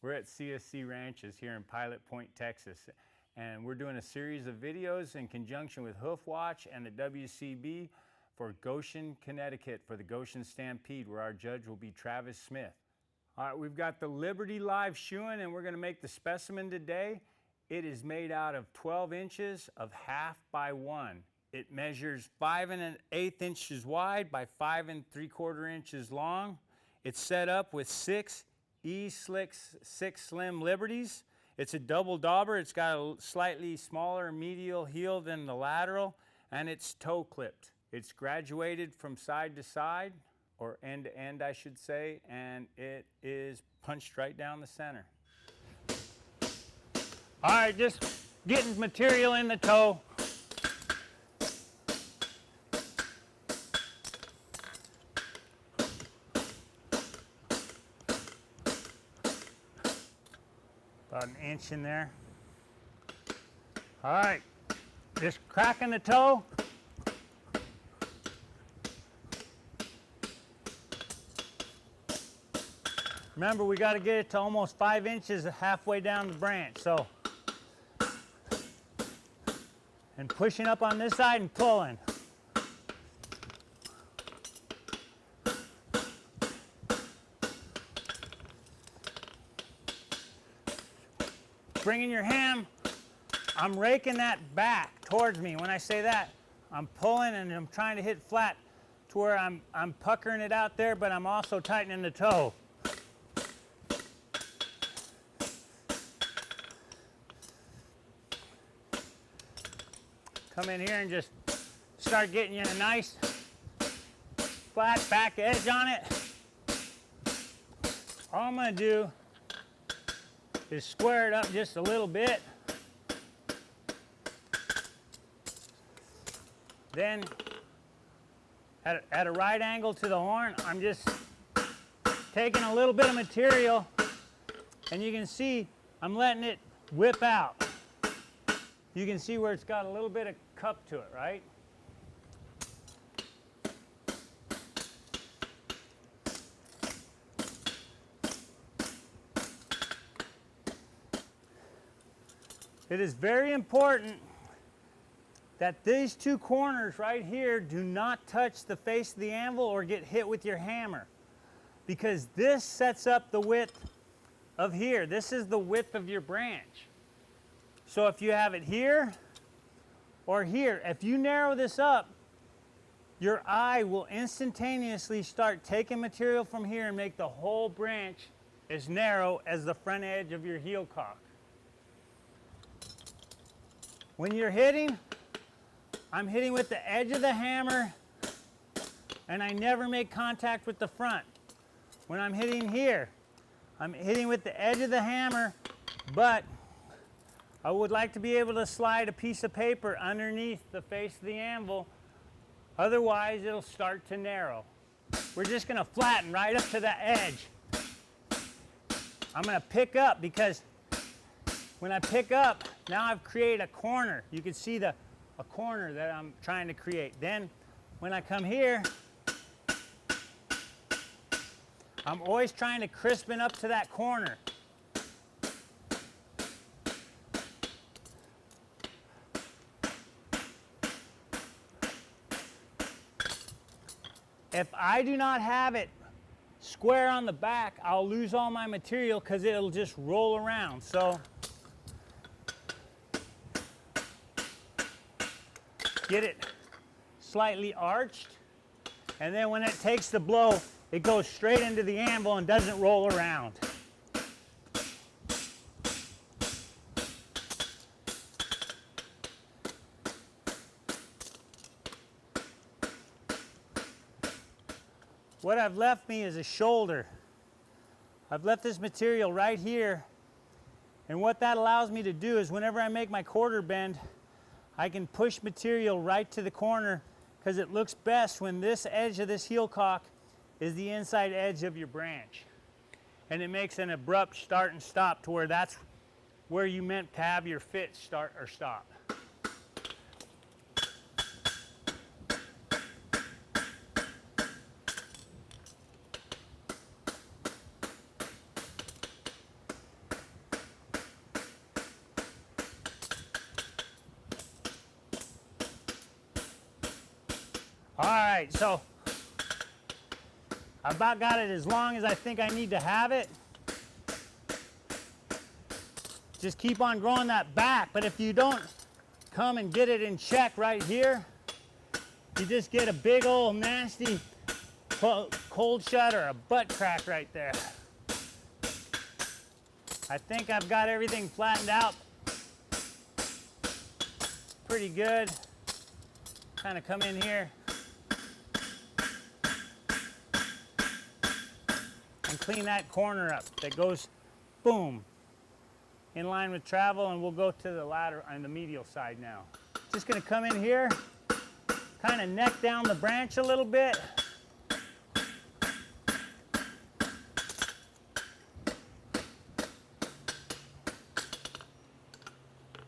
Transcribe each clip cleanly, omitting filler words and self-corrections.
We're at CSC Ranches here in Pilot Point, Texas, and we're doing a series of videos in conjunction with Hoof Watch and the WCB for Goshen, Connecticut for the Goshen Stampede, where our judge will be Travis Smith. All right, we've got the Liberty Live shoeing, and we're going to make the Specimen today. It is made out of 12 inches of 1/2 by 1. It measures 5 1/8 inches wide by 5 3/4 inches long. It's set up with 6 E-Slicks 6 Slim Liberties. It's a double dauber. It's got a slightly smaller medial heel than the lateral, and it's toe clipped. It's graduated from side to side, or end to end, I should say, and it is punched right down the center. All right, just getting material in the toe. About an inch in there. All right, just cracking the toe. Remember, we got to get it to almost 5 inches halfway down the branch. So, and pushing up on this side and pulling. Bringing your ham, I'm raking that back towards me. When I say that, I'm pulling and I'm trying to hit flat to where I'm puckering it out there, but I'm also tightening the toe. Come in here and just start getting you a nice flat back edge on it. All I'm going to do is square it up just a little bit. Then at a right angle to the horn, I'm just taking a little bit of material, and you can see I'm letting it whip out. You can see where it's got a little bit of cup to it, right? It is very important that these two corners right here do not touch the face of the anvil or get hit with your hammer, because this sets up the width of here. This is the width of your branch. So if you have it here or here, if you narrow this up, your eye will instantaneously start taking material from here and make the whole branch as narrow as the front edge of your heel cock. When you're hitting, I'm hitting with the edge of the hammer, and I never make contact with the front. When I'm hitting here, I'm hitting with the edge of the hammer, but I would like to be able to slide a piece of paper underneath the face of the anvil. Otherwise, it'll start to narrow. We're just going to flatten right up to the edge. I'm going to pick up, because when I pick up, now I've created a corner. You can see a corner that I'm trying to create. Then when I come here, I'm always trying to crispen up to that corner. If I do not have it square on the back, I'll lose all my material because it'll just roll around. So get it slightly arched, and then when it takes the blow, it goes straight into the anvil and doesn't roll around. What I've left me is a shoulder. I've left this material right here, and what that allows me to do is whenever I make my quarter bend, I can push material right to the corner, because it looks best when this edge of this heel cock is the inside edge of your branch. And it makes an abrupt start and stop to where that's where you meant to have your fit start or stop. right, so I've about got it as long as I think I need to have it. Just keep on growing that back, but if you don't come and get it in check right here, you just get a big old nasty cold shut or a butt crack right there. I think I've got everything flattened out pretty good. Kind of come in here and clean that corner up that goes boom in line with travel, and we'll go to the lateral on the medial side now. Just going to come in here, kind of neck down the branch a little bit.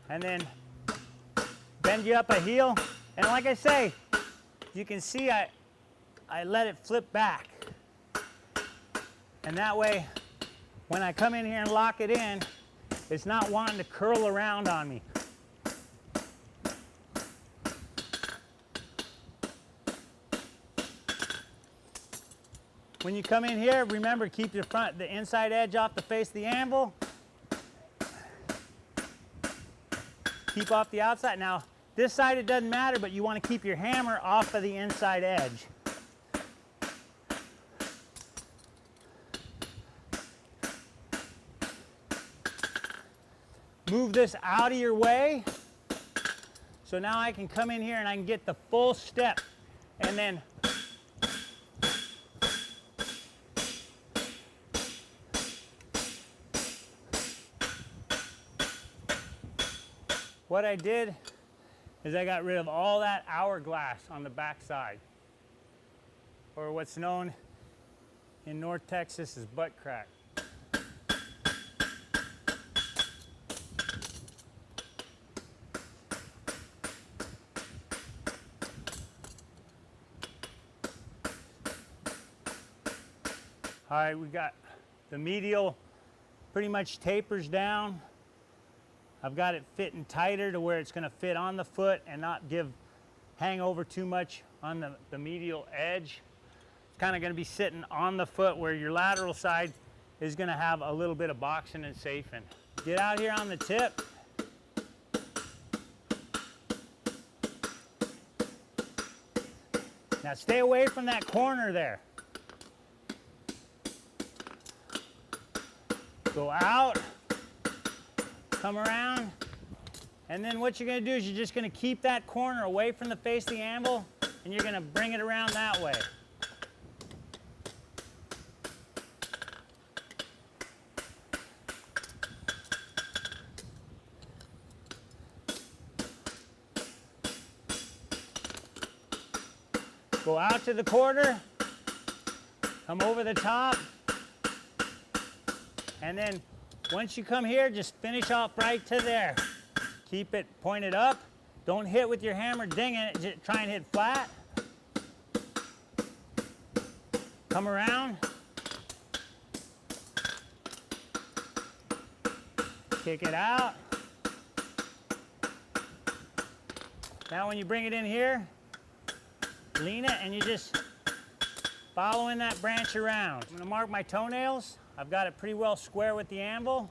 And then bend you up a heel. And like I say, you can see I let it flip back. And that way, when I come in here and lock it in, it's not wanting to curl around on me. When you come in here, remember, keep the inside edge off the face of the anvil. Keep off the outside. Now, this side it doesn't matter, but you want to keep your hammer off of the inside edge. Move this out of your way. So now I can come in here and I can get the full step. And then what I did is I got rid of all that hourglass on the back side, or what's known in North Texas as butt crack. All right, we got the medial pretty much tapers down. I've got it fitting tighter to where it's going to fit on the foot and not hang over too much on the medial edge. It's kind of going to be sitting on the foot where your lateral side is going to have a little bit of boxing and safing. Get out here on the tip. Now stay away from that corner there. Go out. Come around, and then what you're going to do is you're just going to keep that corner away from the face of the anvil, and you're going to bring it around that way. Go out to the quarter, come over the top, and then once you come here, just finish off right to there. Keep it pointed up. Don't hit with your hammer dinging it. Just try and hit flat. Come around. Kick it out. Now when you bring it in here, lean it and you just following that branch around. I'm going to mark my toenails. I've got it pretty well square with the anvil.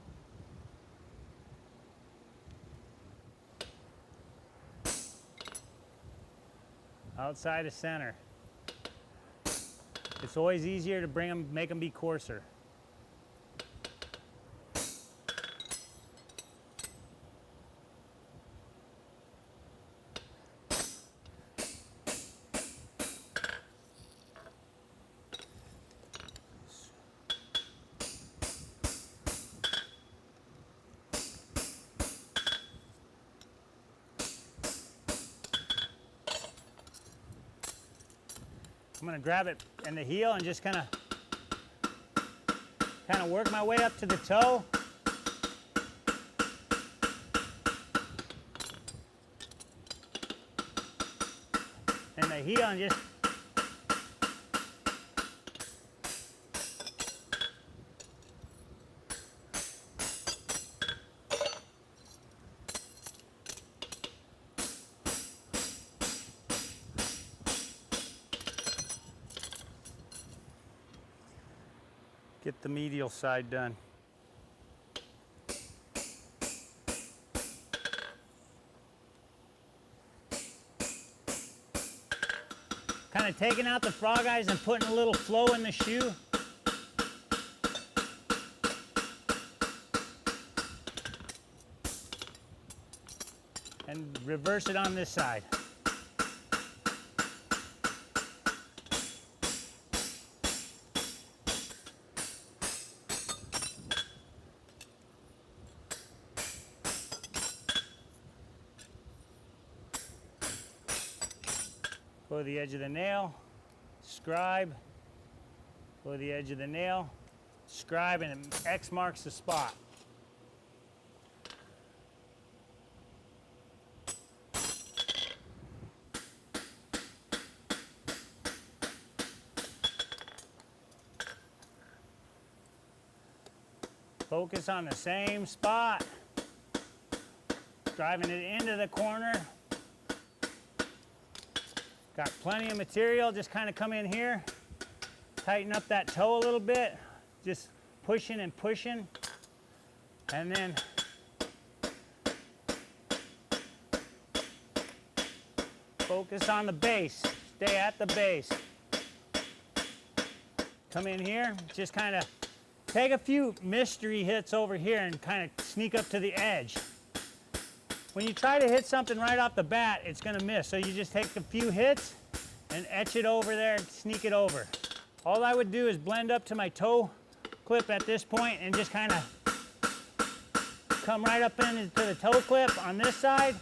Outside of center. It's always easier to make them be coarser. I'm going to grab it in the heel and just kind of work my way up to the toe. And the heel and just get the medial side done. Kind of taking out the frog eyes and putting a little flow in the shoe. And reverse it on this side. Go to the edge of the nail, scribe, go to the edge of the nail, scribe, and X marks the spot. Focus on the same spot, driving it into the corner. Got plenty of material, just kind of come in here, tighten up that toe a little bit, just pushing and pushing, and then focus on the base, stay at the base. Come in here, just kind of take a few mystery hits over here and kind of sneak up to the edge. When you try to hit something right off the bat, it's going to miss. So you just take a few hits and etch it over there and sneak it over. All I would do is blend up to my toe clip at this point and just kind of come right up into the toe clip on this side.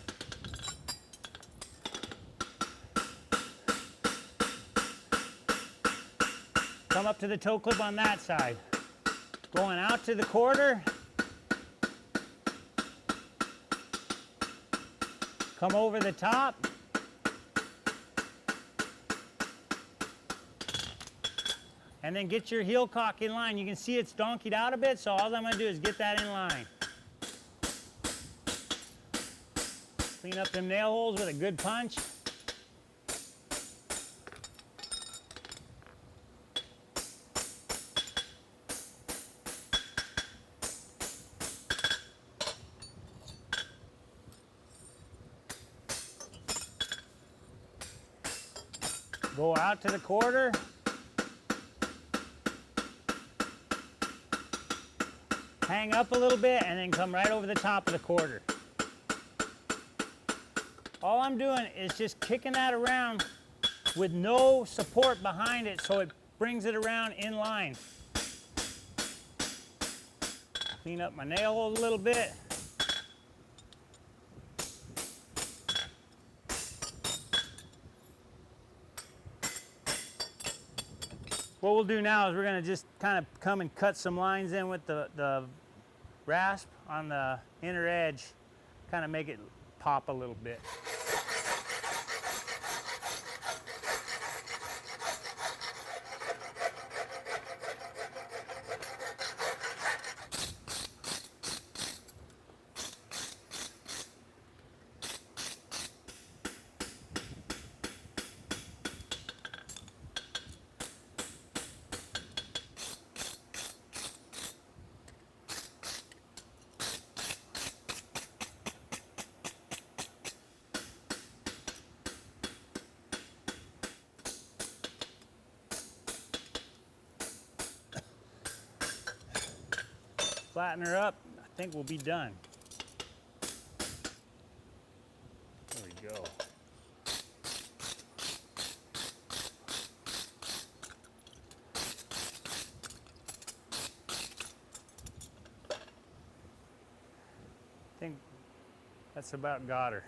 Come up to the toe clip on that side. Going out to the quarter. Come over the top. And then get your heel cock in line. You can see it's donkeyed out a bit, so all I'm going to do is get that in line. Clean up them nail holes with a good punch. Go out to the quarter. Hang up a little bit and then come right over the top of the quarter. All I'm doing is just kicking that around with no support behind it so it brings it around in line. Clean up my nail hole a little bit. What we'll do now is we're going to just kind of come and cut some lines in with the rasp on the inner edge, kind of make it pop a little bit. Flatten her up, I think we'll be done. There we go. I think that's about got her.